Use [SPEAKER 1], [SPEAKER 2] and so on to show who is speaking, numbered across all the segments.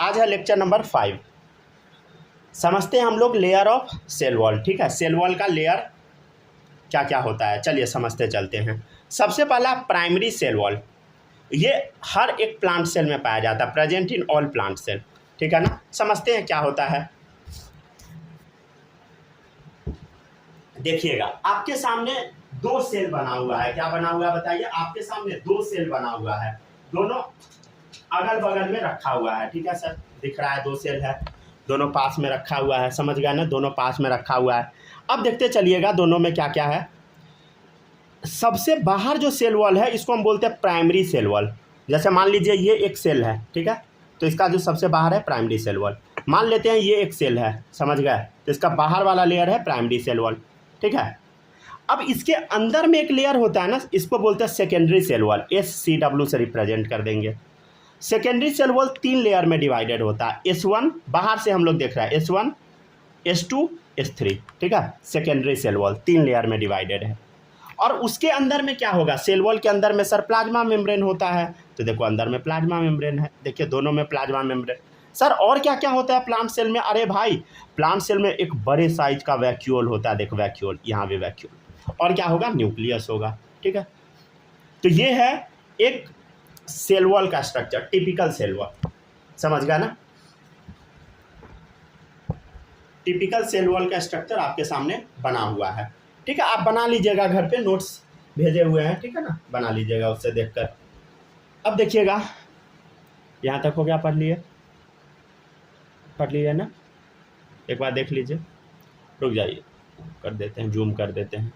[SPEAKER 1] आज है lecture number 5। समझते हैं हम लोग लेयर ऑफ सेल वॉल। ठीक है, सेल वॉल का लेयर क्या क्या होता है, चलिए समझते चलते हैं। सबसे पहला प्राइमरी सेल वॉल, ये हर एक प्लांट सेल में पाया जाता है, present in all plant cell. ठीक है ना, समझते हैं क्या होता है। देखिएगा, आपके सामने दो सेल बना हुआ है। क्या बना हुआ है बताइए? आपके सामने दो सेल बना हुआ है, दोनों अगल बगल में रखा हुआ है। ठीक है सर, दिख रहा है दो सेल है, दोनों पास में रखा हुआ है। समझ गया ना, दोनों पास में रखा हुआ है। अब देखते चलिएगा दोनों में क्या क्या है। सबसे बाहर जो सेल वॉल है इसको हम बोलते हैं प्राइमरी सेल वॉल। जैसे मान लीजिए ये एक सेल है, ठीक है, तो इसका जो सबसे बाहर है प्राइमरी सेल वॉल। मान लेते हैं ये एक सेल है, समझ गए, तो इसका बाहर वाला लेयर है प्राइमरी सेल वॉल। ठीक है, अब इसके अंदर में एक लेयर होता है ना, इसको बोलते हैं सेकेंडरी सेल वॉल। SCW से रिप्रेजेंट कर देंगे। सेकेंडरी सेल वॉल 3 लेयर में डिवाइडेड होता है। S1 बाहर से हम लोग देख रहे हैं, S1 S2 S3। ठीक है, सेकेंडरी सेल वॉल 3 लेयर में डिवाइडेड है। और उसके अंदर में क्या होगा, सेल वॉल के अंदर में सर प्लाज्मा मेम्ब्रेन होता है। तो देखो अंदर में प्लाज्मा मेम्ब्रेन है, देखिए दोनों में प्लाज्मा मेम्ब्रेन। सर और क्या क्या होता है प्लांट सेल में? अरे भाई, प्लांट सेल में एक बड़े साइज का वैक्यूल होता है, देखो वैक्यूल, यहाँ भी वैक्यूल। और क्या होगा, न्यूक्लियस होगा। ठीक है, तो ये है एक सेल वॉल का स्ट्रक्चर, टिपिकल सेल वॉल। समझ गया ना, टिपिकल सेल वॉल का स्ट्रक्चर आपके सामने बना हुआ है। ठीक है, आप बना लीजिएगा, घर पे नोट्स भेजे हुए हैं, ठीक है ना, बना लीजिएगा उससे देखकर। अब देखिएगा, यहाँ तक हो गया, पढ़ लिए, पढ़ लिए ना, एक बार देख लीजिए। रुक जाइए, कर देते हैं, जूम कर देते हैं।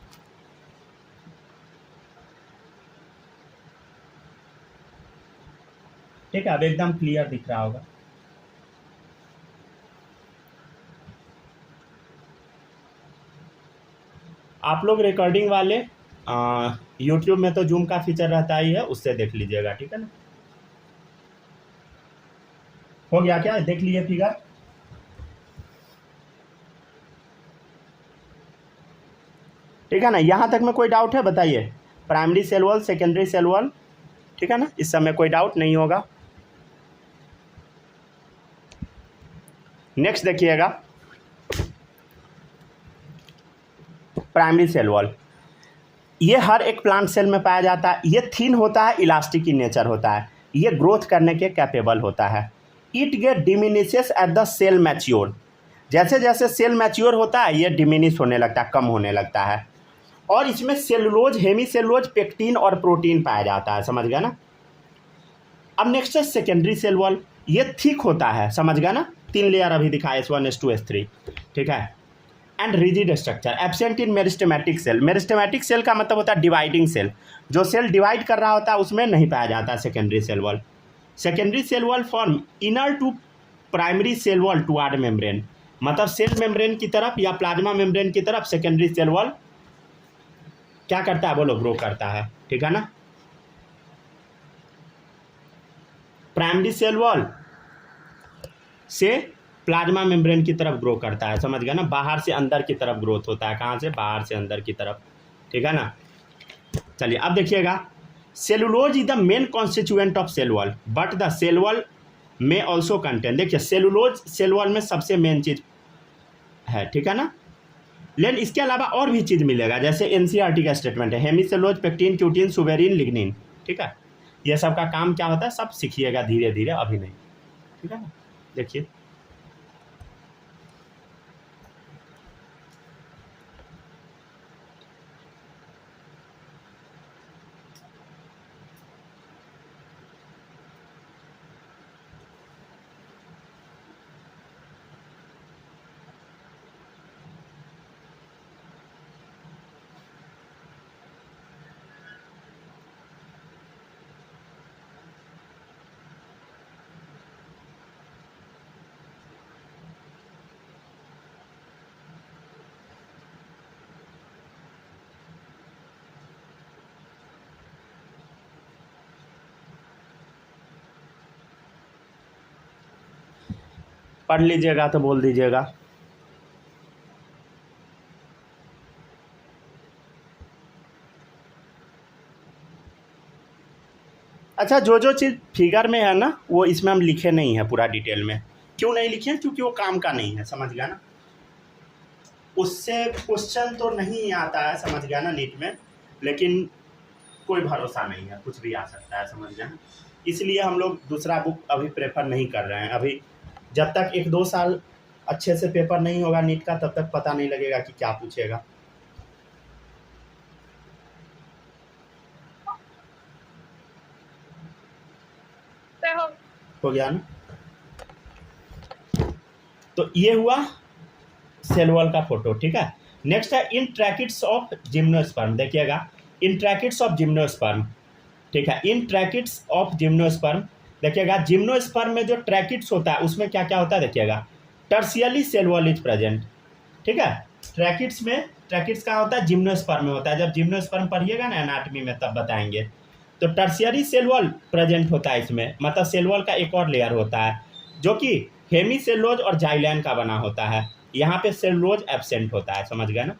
[SPEAKER 1] ठीक है, अब एकदम क्लियर दिख रहा होगा। आप लोग रिकॉर्डिंग वाले यूट्यूब में तो जूम का फीचर रहता ही है, उससे देख लीजिएगा। ठीक है ना, हो गया क्या, देख लिए फिगर? ठीक है ना, यहाँ तक में कोई डाउट है बताइए? Primary cell wall, secondary cell wall, ठीक है ना, इस समय कोई डाउट नहीं होगा। नेक्स्ट देखिएगा, प्राइमरी सेल वॉल, ये हर एक प्लांट सेल में पाया जाता है। ये थिन होता है, इलास्टिक इन नेचर होता है, ये ग्रोथ करने के कैपेबल होता है। It get diminishes at the cell mature, जैसे जैसे सेल मैच्योर होता है ये डिमिनिश होने लगता है, कम होने लगता है। और इसमें सेलुलोज, हेमी सेलुलोज, पेक्टिन और प्रोटीन पाया जाता है। समझ गया ना। अब नेक्स्ट है सेकेंडरी सेल वॉल, ये थिक होता है, समझ गया ना, 3 लेयर अभी दिखाया, S1 S2 S3। ठीक है, and rigid structure, absent in meristematic cell. Meristematic cell का मतलब होता है डिवाइडिंग सेल, जो सेल डिवाइड कर रहा होता है उसमें नहीं पाया जाता secondary cell wall. Secondary cell wall form inner to primary cell wall toward membrane, मतलब सेल मेम्ब्रेन की तरफ या प्लाज्मा मेम्ब्रेन की तरफ सेकेंडरी सेल वॉल क्या करता है, बोलो, ग्रो करता है। ठीक है ना, प्राइमरी सेल वॉल से प्लाज्मा मेम्ब्रेन की तरफ ग्रो करता है। समझ गया ना, बाहर से अंदर की तरफ ग्रोथ होता है। कहाँ से? बाहर से अंदर की तरफ। ठीक है ना, चलिए अब देखिएगा, cellulose is the main constituent of cell wall but the cell wall में ऑल्सो कंटेन। देखिए सेलुलोज सेल वॉल में सबसे मेन चीज है। ठीक है ना, लेकिन इसके अलावा और भी चीज़ मिलेगा, जैसे NCERT का स्टेटमेंट है, hemicellulose, pectin, cutin, suberin, lignin. ठीक है, ये सब का काम क्या होता है, सब सीखिएगा धीरे धीरे, अभी नहीं। ठीक है ना, देखिए पढ़ लीजिएगा तो बोल दीजिएगा। अच्छा, जो जो चीज़ फिगर में है ना वो इसमें हम लिखे नहीं है पूरा डिटेल में। क्यों नहीं लिखे हैं? क्योंकि वो काम का नहीं है, समझ गया ना। उससे क्वेश्चन तो नहीं आता है, समझ गया ना, नीट में, लेकिन कोई भरोसा नहीं है, कुछ भी आ सकता है, समझ गया ना। इसलिए हम लोग दूसरा बुक अभी प्रेफर नहीं कर रहे हैं। अभी जब तक 1-2 साल अच्छे से पेपर नहीं होगा नीट का, तब तक पता नहीं लगेगा कि क्या पूछेगा। हो गया ना। तो ये हुआ सेल वॉल का फोटो, ठीक है। नेक्स्ट है इन ट्रैकिट्स ऑफ जिम्नोस्पर्म, देखिएगा इन ट्रैकिट्स ऑफ जिम्नोस्पर्म, ठीक है। इन ट्रैकिट्स ऑफ जिम्नोस्पर्म, देखिएगा जिम्नोस्पर्म में जो ट्रैकिट्स होता है उसमें क्या क्या होता है, देखिएगा टर्शियली सेल वॉल इज प्रेजेंट, ठीक है। ट्रैकिट्स में, ट्रैकिट्स कहाँ होता है, जिम्नोस्पर्म में होता है। जब जिम्नोस्पर्म पढ़िएगा ना एनाटॉमी में तब बताएंगे। तो टर्शियरी सेल वॉल प्रेजेंट होता है इसमें, मतलब सेल वॉल का एक और लेयर होता है जो कि हेमीसेलुलोज और जाइलैन का बना होता है। यहाँ पे सेलुलोज एब्सेंट होता है, समझ गए ना।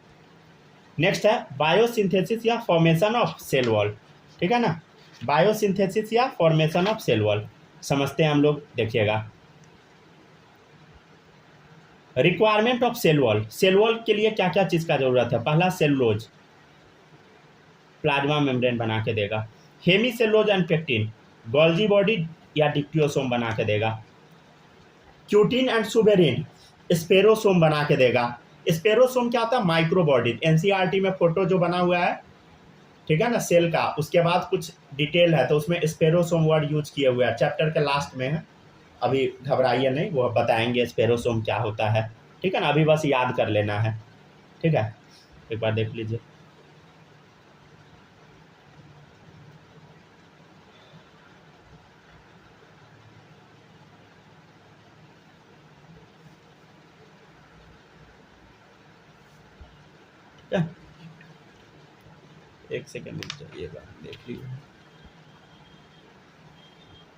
[SPEAKER 1] नेक्स्ट है बायोसिंथेसिस या फॉर्मेशन ऑफ सेल वॉल, ठीक है ना। बायोसिंथेसिस या फॉर्मेशन ऑफ सेल वॉल समझते हैं हम लोग, देखिएगा। Requirement of cell wall, cell wall के लिए क्या क्या चीज़ का जरूरत है। पहला सेलुलोज, प्लाज्मा मेम्ब्रेन बना के देगा। Hemicellulose and pectin, Golgi body या डिक्टियोसोम बना के देगा। क्यूटिन एंड सुबेरिन, स्पेरोसोम बना के देगा। स्पेरोसोम क्या होता है, माइक्रो बॉडी। एनसीईआरटी में फोटो जो बना हुआ है, ठीक है ना, सेल का, उसके बाद कुछ डिटेल है तो उसमें स्पेरोसोम वर्ड यूज किए हुए हैं, चैप्टर के लास्ट में है। अभी घबराइए नहीं, वो बताएंगे स्पेरोसोम क्या होता है, ठीक है ना। अभी बस याद कर लेना है, ठीक है, एक बार देख लीजिए। एक सेकेंड रुक जाइएगा, देख लीजिए,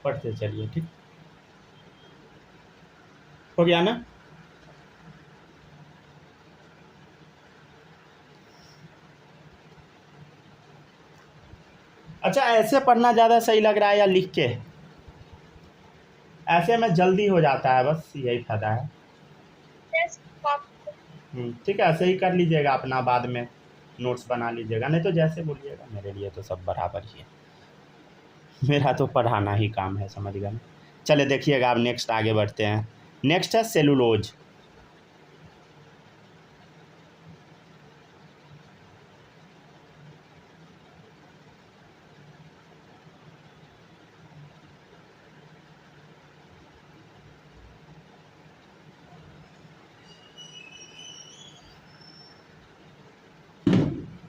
[SPEAKER 1] पढ़ते चलिए, ठीक हो गया ना। अच्छा, ऐसे पढ़ना ज़्यादा सही लग रहा है या लिख के? ऐसे में जल्दी हो जाता है, बस यही फायदा है। ठीक है, ऐसे ही कर लीजिएगा अपना, बाद में नोट्स बना लीजिएगा, नहीं तो जैसे बोलिएगा, मेरे लिए तो सब बराबर ही है। मेरा तो पढ़ाना ही काम है, समझ गए ना। चले देखिएगा, अब नेक्स्ट आगे बढ़ते हैं। नेक्स्ट है सेलुलोज।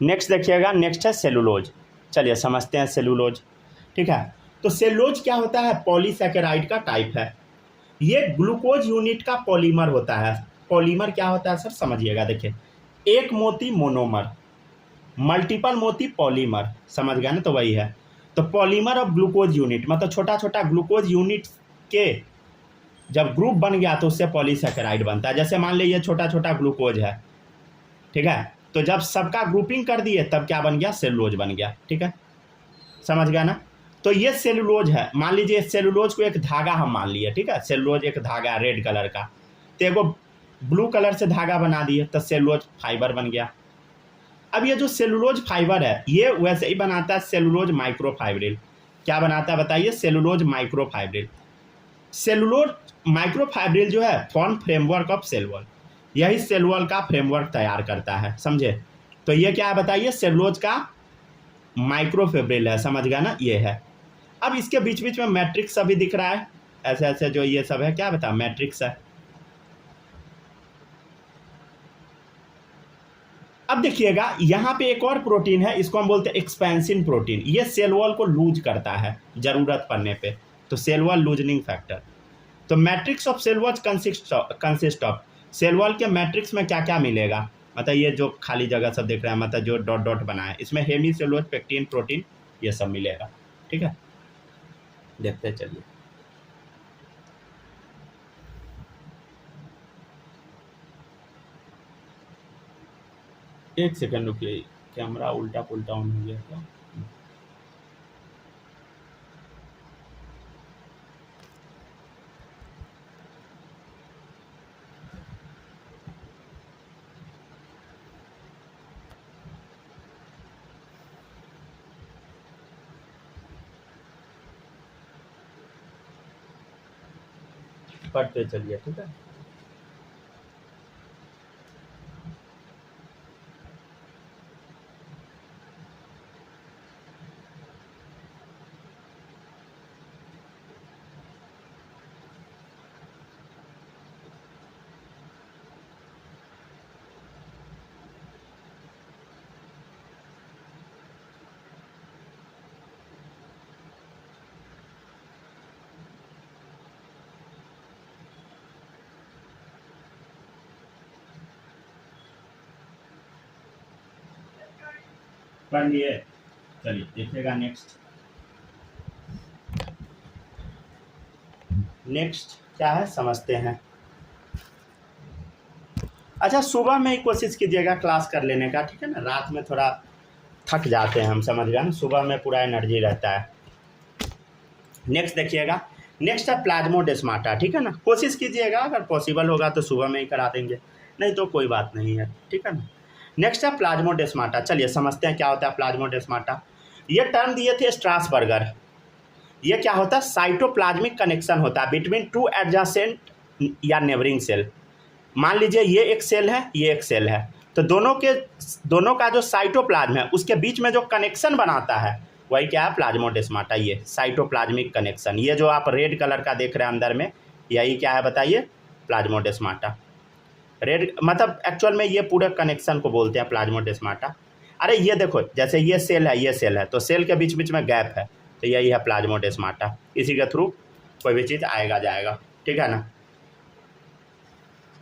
[SPEAKER 1] नेक्स्ट देखिएगा, नेक्स्ट है सेलुलोज। चलिए समझते हैं सेलुलोज, ठीक है। तो सेलुलोज क्या होता है, पॉलीसैकेराइड का टाइप है। ये ग्लूकोज यूनिट का पॉलीमर होता है। पॉलीमर क्या होता है सर, समझिएगा, देखिए एक मोती मोनोमर, मल्टीपल मोती पॉलीमर, समझ गया ना, तो वही है। तो पॉलीमर ऑफ ग्लूकोज यूनिट मतलब छोटा छोटा ग्लूकोज यूनिट के जब ग्रुप बन गया तो उससे पॉलीसैकेराइड बनता है। जैसे मान लीजिए छोटा छोटा ग्लूकोज है, ठीक है, तो जब सबका ग्रुपिंग कर दिए तब क्या बन गया, सेलुलोज बन गया, ठीक है, समझ गया ना। तो ये सेलुलोज है, मान लीजिए सेलुलोज को एक धागा हम मान लिए, ठीक है, सेलुलोज एक धागा रेड कलर का, तो एगो ब्लू कलर से धागा बना दिए तो सेलुलोज फाइबर बन गया। अब ये जो सेलुलोज फाइबर है ये वैसे ही बनाता है सेलुलोज माइक्रोफाइब्रिल। क्या बनाता है बताइए, सेलुलोज माइक्रोफाइब्रिल। सेलुलोज माइक्रोफाइब्रिल जो है form framework of cell wall, यही सेल वॉल का फ्रेमवर्क तैयार करता है, समझे। तो ये क्या है बताइए, सेलुलोज का माइक्रोफाइब्रिल है, समझ गया ना, ये है। अब इसके बीच बीच में मैट्रिक्स अभी दिख रहा है, ऐसे ऐसे जो ये सब है, क्या बता, मैट्रिक्स है। अब देखिएगा यहाँ पे एक और प्रोटीन है, इसको हम बोलते हैं एक्सपेंसिन प्रोटीन। ये सेल वॉल को लूज करता है जरूरत पड़ने पे, तो सेल वॉल लूजनिंग फैक्टर। तो matrix of cell wall consist of, cell wall के मैट्रिक्स में क्या क्या मिलेगा, मतलब ये जो खाली जगह सब देख रहे हैं, मतलब जो डॉट डॉट बना है, इसमें हेमी सेलुलोज, पेक्टिन, प्रोटीन, ये सब मिलेगा, ठीक है। देखते चलिए, एक सेकंड रुकिए, कैमरा उल्टा पुल्टा ऑन हो गया क्या। पढ़ते चलिए, ठीक है। पढ़ लिए, चलिए देखिएगा नेक्स्ट। नेक्स्ट क्या है समझते हैं। अच्छा, सुबह में ही कोशिश कीजिएगा क्लास कर लेने का, ठीक है ना। रात में थोड़ा थक जाते हैं हम, समझ गए ना। सुबह में पूरा एनर्जी रहता है। नेक्स्ट देखिएगा, नेक्स्ट है प्लाज्मोडेस्माटा, ठीक है ना। कोशिश कीजिएगा, अगर पॉसिबल होगा तो सुबह में ही करा देंगे, नहीं तो कोई बात नहीं है, ठीक है ना। नेक्स्ट है प्लाज्मोडेस्माटा। चलिए समझते हैं क्या होता है प्लाज्मोडेस्माटा। ये टर्म दिए थे स्ट्रासबर्गर। ये क्या होता है, साइटोप्लाज्मिक कनेक्शन होता है बिटवीन टू एडजेसेंट या नेबरिंग सेल। मान लीजिए ये एक सेल है, ये एक सेल है, तो दोनों का जो साइटोप्लाज्म है उसके बीच में जो कनेक्शन बनाता है वही क्या है, प्लाज्मोडेस्माटा। ये साइटोप्लाज्मिक कनेक्शन, ये जो आप रेड कलर का देख रहे हैं अंदर में, यही क्या है बताइए, प्लाज्मोडेस्माटा। रेड मतलब एक्चुअल में ये पूरे कनेक्शन को बोलते हैं प्लाज्मोडेस्माटा। अरे ये देखो, जैसे ये सेल है, ये सेल है, तो सेल के बीच बीच में गैप है, तो यही है प्लाज्मोडेस्माटा। इसी के थ्रू कोई भी चीज़ आएगा जाएगा, ठीक है ना।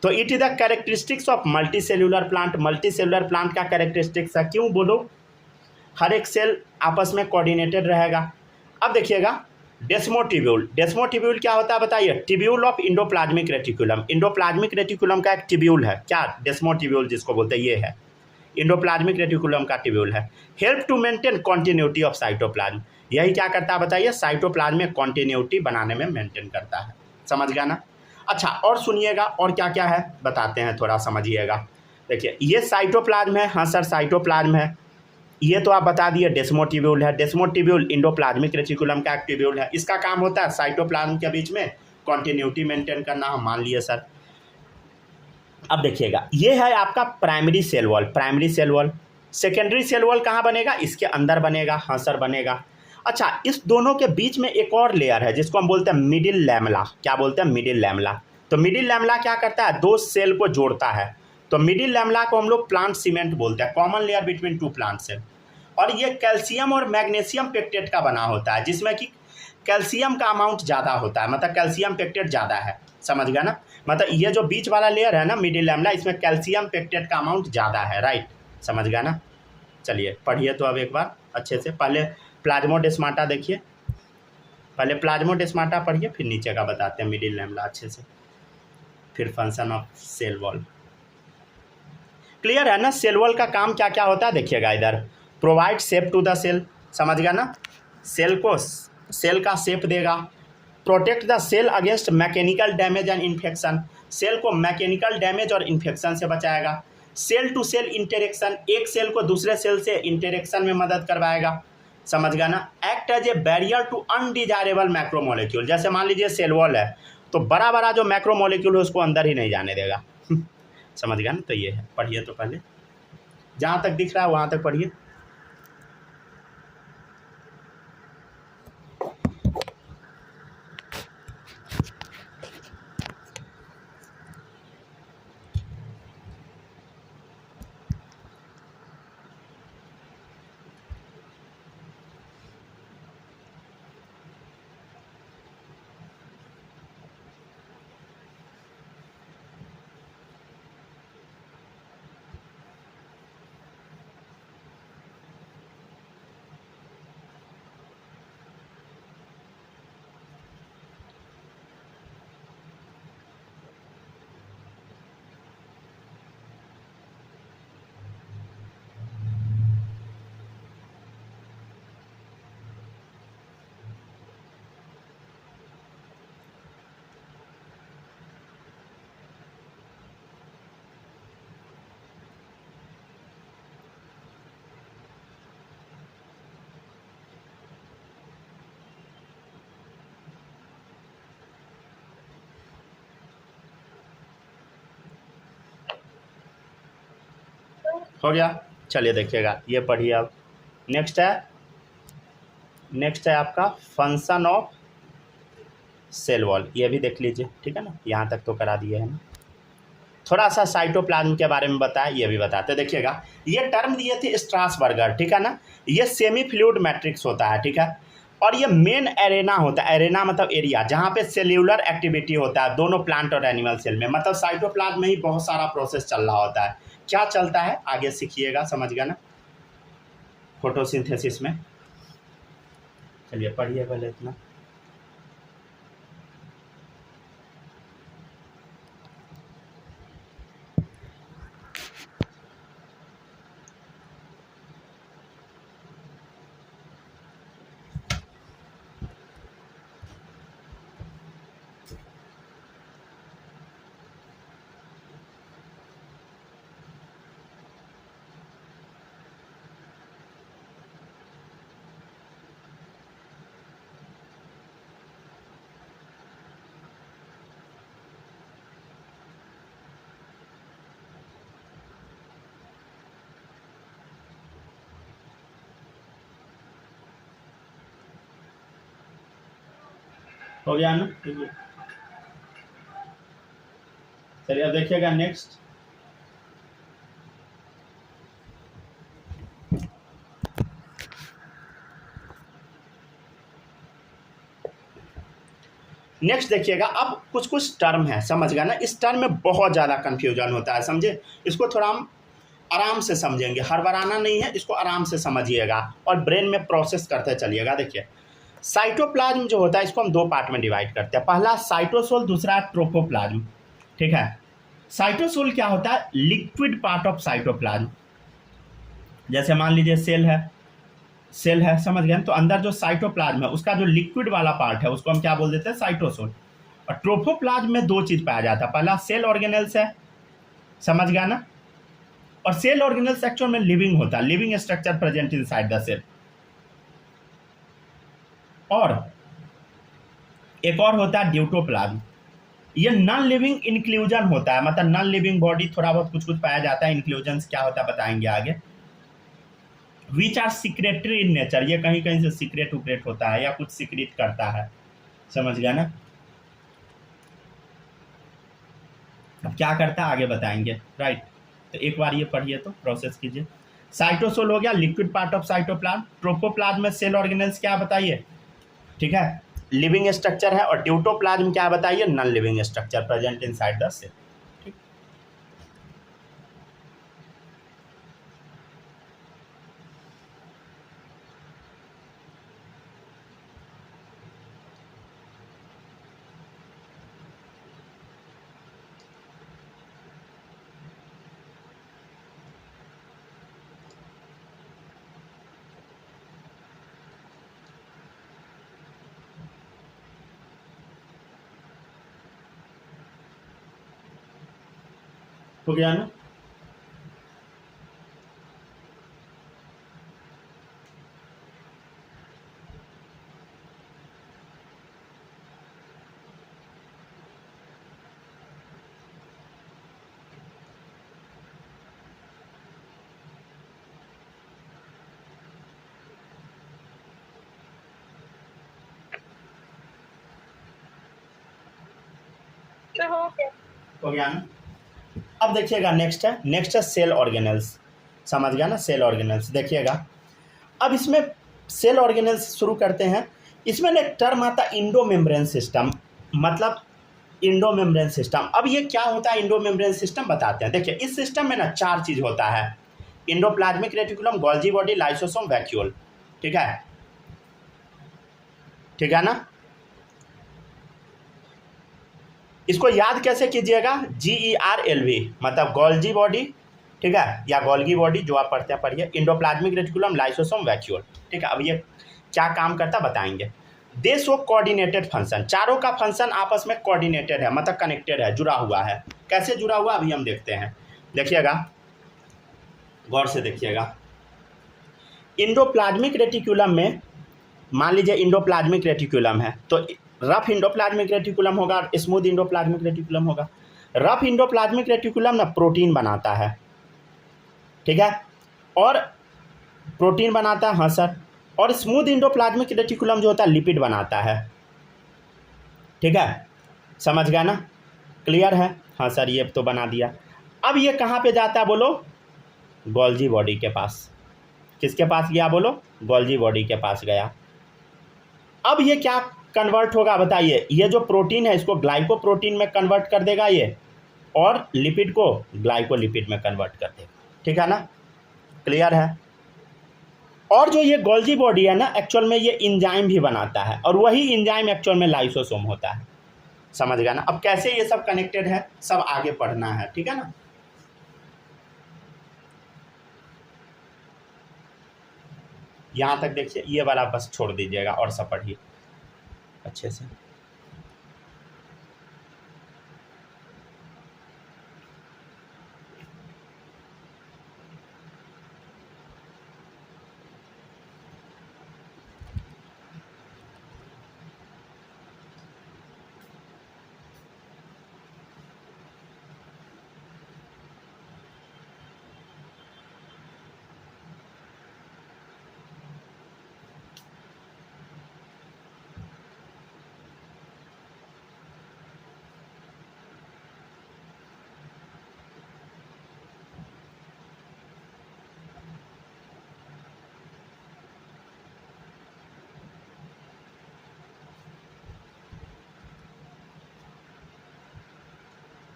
[SPEAKER 1] तो it is the characteristics of multi cellular plant. Multi cellular plant का कैरेक्टरिस्टिक्स है, क्यों बोलो, हर एक सेल आपस में कोऑर्डिनेटेड रहेगा। अब देखिएगा डेस्मोटिब्यूल। डेस्मोटिब्यूल क्या होता है बताइए, tubule of endoplasmic reticulum. Endoplasmic reticulum का एक टिब्यूल है, क्या, डेस्मोटिब्यूल जिसको बोलते हैं, ये है इंडोप्लाज्मिक रेटिकुलम का टिब्यूल है। Help to maintain continuity of cytoplasm. यही क्या करता है बताइए, साइटोप्लाज्म में कॉन्टिन्यूटी बनाने में मेंटेन करता है, समझ गया ना। अच्छा, और सुनिएगा और क्या क्या है बताते हैं, थोड़ा समझिएगा। देखिए ये साइटोप्लाज्म है, हाँ सर साइटोप्लाज्म है, ये तो आप बता दिए डेस्मोटिब्यूल है। डेस्मोटिब्यूल इंडोप्लाज्मिक रेटिकुलम का एक टिब्यूल है। इसका काम होता है साइटोप्लाज्म के बीच में कॉन्टिन्यूटी मेंटेन करना, हम मान लिए सर। अब देखिएगा ये है आपका primary cell wall. Primary cell wall, secondary cell wall कहाँ बनेगा, इसके अंदर बनेगा, हाँ सर बनेगा। अच्छा, इस दोनों के बीच में एक और लेयर है जिसको हम बोलते हैं मिडिल लैमेला। क्या बोलते हैं, मिडिल लैमेला। तो मिडिल लैमेला क्या करता है, दो सेल को जोड़ता है। तो मिडिल लैमेला को हम लोग प्लांट सीमेंट बोलते हैं, common layer between two plant cell. और ये कैल्शियम और मैग्नीशियम पेक्टेट का बना होता है, जिसमें कि कैल्शियम का अमाउंट ज़्यादा होता है, मतलब कैल्शियम पेक्टेट ज़्यादा है, समझ गया ना। मतलब ये जो बीच वाला लेयर है ना मिडिल लैमेला, इसमें कैल्शियम पेक्टेट का अमाउंट ज़्यादा है, राइट, समझ गया ना। चलिए पढ़िए तो अब एक बार अच्छे से। पहले प्लाज्मोडेस्माटा देखिए, पहले प्लाज्मोडेस्माटा पढ़िए, फिर नीचे का बताते हैं मिडिल लैमेला अच्छे से, फिर function of cell wall. Clear है ना। सेल वॉल का काम क्या क्या होता है देखिएगा इधर, provide shape to the cell, समझ गया ना, सेल को सेल का शेप देगा। Protect the cell against mechanical damage and infection, cell को मैकेनिकल डैमेज और इन्फेक्शन से बचाएगा। सेल टू सेल इंटरेक्शन, एक सेल को दूसरे सेल से इंटरेक्शन में मदद करवाएगा, समझ गया ना। Act as a barrier to undesirable macromolecule, जैसे मान लीजिए सेल वॉल है तो बड़ा बड़ा जो मैक्रोमोलिक्यूल है उसको अंदर ही नहीं जाने देगा समझ गया ना। तो ये है, पढ़िए तो पहले जहाँ तक दिख रहा है वहाँ तक पढ़िए। हो गया। चलिए देखिएगा, ये पढ़िए अब। नेक्स्ट है आपका फंक्शन ऑफ सेल वॉल, ये भी देख लीजिए, ठीक है ना, यहाँ तक तो करा दिए है ना। थोड़ा सा साइटोप्लाज्म के बारे में बताया, ये भी बताते। देखिएगा, ये टर्म दिए थे स्ट्रासबर्गर, ठीक है ना। ये सेमी फ्लूइड मैट्रिक्स होता है, ठीक है, और ये मेन एरेना होता है। एरेना मतलब एरिया, जहाँ पे सेल्यूलर एक्टिविटी होता है दोनों प्लांट और एनिमल सेल में। मतलब साइटोप्लाज्म में ही बहुत सारा प्रोसेस चल रहा होता है। क्या चलता है आगे सीखिएगा, समझ गया ना, फोटोसिंथेसिस में। चलिए पढ़िए पहले इतना। हो गया ना। चलिए अब देखिएगा नेक्स्ट। नेक्स्ट देखिएगा, अब कुछ कुछ टर्म है, समझ गया ना। इस टर्म में बहुत ज़्यादा कन्फ्यूजन होता है, समझे। इसको थोड़ा हम आराम से समझेंगे, हर बार आना नहीं है, इसको आराम से समझिएगा और ब्रेन में प्रोसेस करते चलिएगा। देखिए, साइटोप्लाज्म जो होता है इसको हम दो पार्ट में डिवाइड करते हैं। पहला साइटोसोल, दूसरा ट्रोपोप्लाज्म, ठीक है। साइटोसोल क्या होता है? Liquid part of cytoplasm. जैसे मान लीजिए सेल है, समझ गए। तो अंदर जो साइटोप्लाज्म है उसका जो लिक्विड वाला पार्ट है उसको हम क्या बोल देते हैं? साइटोसोल। और ट्रोपोप्लाज्म में दो चीज़ पाया जाता है। पहला सेल ऑर्गेनेल्स है, समझ गया ना। और सेल ऑर्गेनेल्स एक्चुअल में लिविंग होता है, living structure present inside the cell. और एक और होता है ड्यूटोप्लाज्म। ये नॉन लिविंग इंक्लूजन होता है, मतलब नॉन लिविंग बॉडी, थोड़ा बहुत कुछ कुछ पाया जाता है। इंक्लूजन क्या होता है बताएंगे आगे। Which are secretory in nature, ये कहीं कहीं से सीक्रेट उक्रेट होता है या कुछ सीक्रेट करता है, समझ गया ना। अब क्या करता है आगे बताएंगे, राइट। तो एक बार ये पढ़िए तो प्रोसेस कीजिए। साइटोसोल हो गया लिक्विड पार्ट ऑफ साइटोप्लाज्म। ट्रोपोप्लाज्म में सेल ऑर्गेनेल्स क्या बताइए, ठीक है, लिविंग स्ट्रक्चर है। और ड्यूटोप्लाज्म क्या बताइए? Non living structure present inside the cell. हो गया ना। हो गया ना। अब देखिएगा नेक्स्ट है सेल ऑर्गेनेल्स, समझ गया ना। सेल ऑर्गेनेल्स देखिएगा, अब इसमें सेल ऑर्गेनेल्स शुरू करते हैं। इसमें एक टर्म आता है इंडो मेम्ब्रेन सिस्टम, मतलब इंडो मेम्ब्रेन सिस्टम। अब ये क्या होता है इंडो मेम्ब्रेन सिस्टम, बताते हैं। देखिए, इस सिस्टम में ना चार चीज़ होता है: endoplasmic reticulum, Golgi body, lysosome, vacuole, ठीक है ना। इसको याद कैसे कीजिएगा? GERLV, मतलब गोल्जी बॉडी, ठीक है, या गोल्गी बॉडी, जो आप पढ़ते हैं पढ़िए। इंडोप्लाज्मिक रेटिकुलम, लाइसोसोम, वैक्यूल, ठीक है। अब ये क्या काम करता बताएंगे। दे शो कोऑर्डिनेटेड फंक्शन, चारों का फंक्शन आपस में कोऑर्डिनेटेड है, मतलब कनेक्टेड है, जुड़ा हुआ है। कैसे जुड़ा हुआ अभी हम देखते हैं, देखिएगा, गौर से देखिएगा। इंडोप्लाज्मिक रेटिकुलम में मान लीजिए इंडोप्लाज्मिक रेटिकुलम है, तो रफ इंडोप्लाज्मिक रेटिकुलम होगा और स्मूथ इंडोप्लाज्मिक रेटिकुलम होगा। रफ इंडोप्लाज्मिक रेटिकुलम ना प्रोटीन बनाता है, ठीक है। और प्रोटीन बनाता है, हाँ सर। और स्मूथ इंडोप्लाज्मिक रेटिकुलम जो होता है लिपिड बनाता है, ठीक है, समझ गया ना, क्लियर है, हाँ सर ये तो बना दिया। अब ये कहाँ पे जाता है बोलो, गोल्जी बॉडी के पास। किसके पास गया बोलो, गोल्जी बॉडी के पास गया। अब ये क्या कन्वर्ट होगा बताइए, ये जो प्रोटीन है इसको ग्लाइकोप्रोटीन में कन्वर्ट कर देगा ये, और लिपिड को ग्लाइकोलिपिड में कन्वर्ट कर देगा, ठीक है ना, क्लियर है। और जो ये गोल्जी बॉडी है ना, एक्चुअल में ये इंजाइम भी बनाता है, और वही इंजाइम एक्चुअल में लाइसोसोम होता है, समझ गया ना। अब कैसे ये सब कनेक्टेड है सब आगे पढ़ना है, ठीक है ना। यहाँ तक देखिए, ये वाला बस छोड़ दीजिएगा और सब पढ़िए अच्छे से।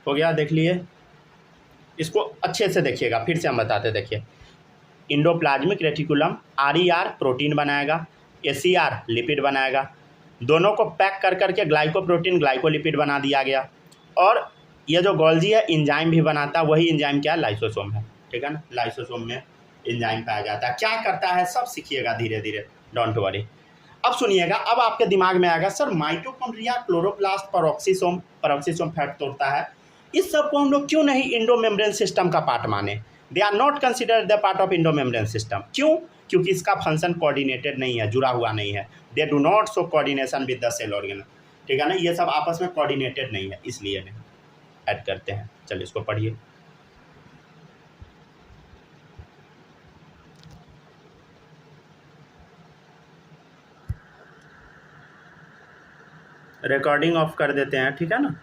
[SPEAKER 1] हो गया, देख लिए, इसको अच्छे से देखिएगा, फिर से हम बताते, देखिए इंडोप्लाज्मिक रेटिकुलम RER प्रोटीन बनाएगा, SER लिपिड बनाएगा, दोनों को पैक कर करके ग्लाइकोप्रोटीन ग्लाइकोलिपिड बना दिया गया। और ये जो गोल्जी है इंजाइम भी बनाता है, वही इंजाइम क्या है, लाइसोसोम है, ठीक है ना, लाइसोसोम में इंजाइम पाया जाता है। क्या करता है सब सीखिएगा धीरे धीरे, डोंट वरी। अब सुनिएगा, अब आपके दिमाग में आएगा sir mitochondria, chloroplast, peroxisome fat तोड़ता है, इस सब को हम लोग क्यों नहीं इंडो मेम्ब्रेन सिस्टम का पार्ट माने, they are not considered the part of endo membrane system. क्यों? क्योंकि इसका फंक्शन कोऑर्डिनेटेड नहीं है, जुड़ा हुआ नहीं है, they do not show coordination with the cell organ, ठीक है ना, ये सब आपस में कोऑर्डिनेटेड नहीं है, इसलिए नहीं ऐड करते हैं। चलिए इसको पढ़िए। रिकॉर्डिंग ऑफ कर देते हैं, ठीक है ना।